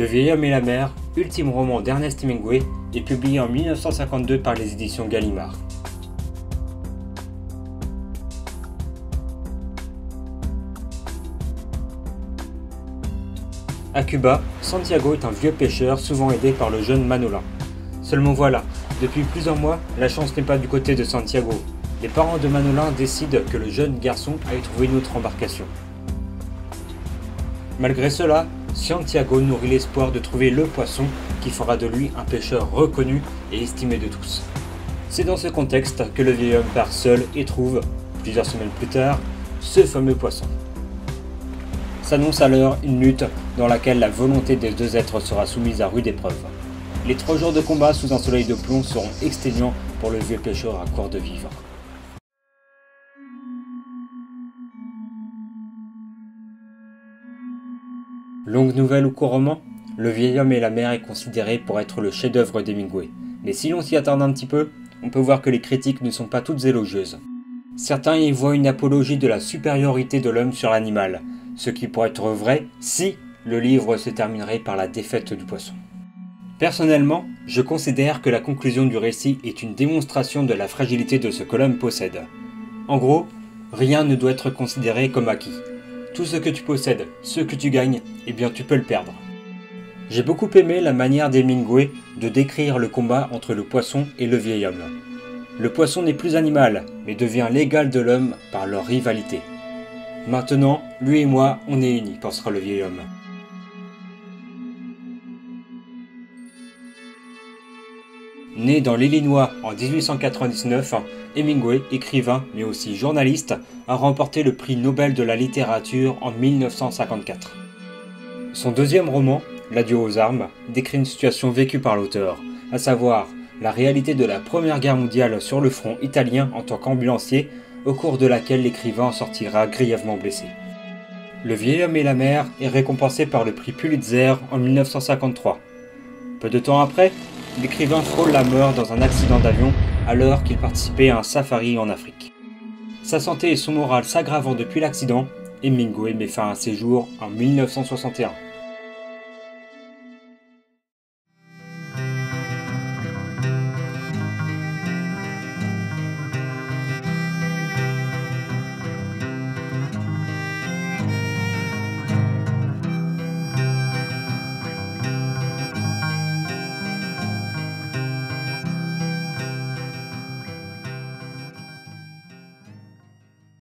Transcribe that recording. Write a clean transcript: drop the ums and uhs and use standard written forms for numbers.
Le vieil homme et la mer, ultime roman d'Ernest Hemingway, est publié en 1952 par les éditions Gallimard. À Cuba, Santiago est un vieux pêcheur souvent aidé par le jeune Manolin. Seulement voilà, depuis plusieurs mois, la chance n'est pas du côté de Santiago. Les parents de Manolin décident que le jeune garçon aille trouver une autre embarcation. Malgré cela, Santiago nourrit l'espoir de trouver le poisson qui fera de lui un pêcheur reconnu et estimé de tous. C'est dans ce contexte que le vieil homme part seul et trouve, plusieurs semaines plus tard, ce fameux poisson. S'annonce alors une lutte dans laquelle la volonté des deux êtres sera soumise à rude épreuve. Les 3 jours de combat sous un soleil de plomb seront exténuants pour le vieux pêcheur à court de vivre. Longue nouvelle ou court roman, Le vieil homme et la mer est considéré pour être le chef-d'œuvre d'Hemingway. Mais si l'on s'y attarde un petit peu, on peut voir que les critiques ne sont pas toutes élogieuses. Certains y voient une apologie de la supériorité de l'homme sur l'animal, ce qui pourrait être vrai si le livre se terminerait par la défaite du poisson. Personnellement, je considère que la conclusion du récit est une démonstration de la fragilité de ce que l'homme possède. En gros, rien ne doit être considéré comme acquis. Tout ce que tu possèdes, ce que tu gagnes, eh bien tu peux le perdre. J'ai beaucoup aimé la manière d'Hemingway de décrire le combat entre le poisson et le vieil homme. Le poisson n'est plus animal, mais devient l'égal de l'homme par leur rivalité. Maintenant, lui et moi, on est unis, pensera le vieil homme. Né dans l'Illinois en 1899, Hemingway, écrivain mais aussi journaliste, a remporté le prix Nobel de la littérature en 1954. Son deuxième roman, L'adieu aux armes, décrit une situation vécue par l'auteur, à savoir la réalité de la Première Guerre mondiale sur le front italien en tant qu'ambulancier, au cours de laquelle l'écrivain en sortira grièvement blessé. Le vieil homme et la mer est récompensé par le prix Pulitzer en 1953. Peu de temps après, l'écrivain frôle la mort dans un accident d'avion alors qu'il participait à un safari en Afrique. Sa santé et son moral s'aggravant depuis l'accident, Hemingway met fin à ses jours en 1961.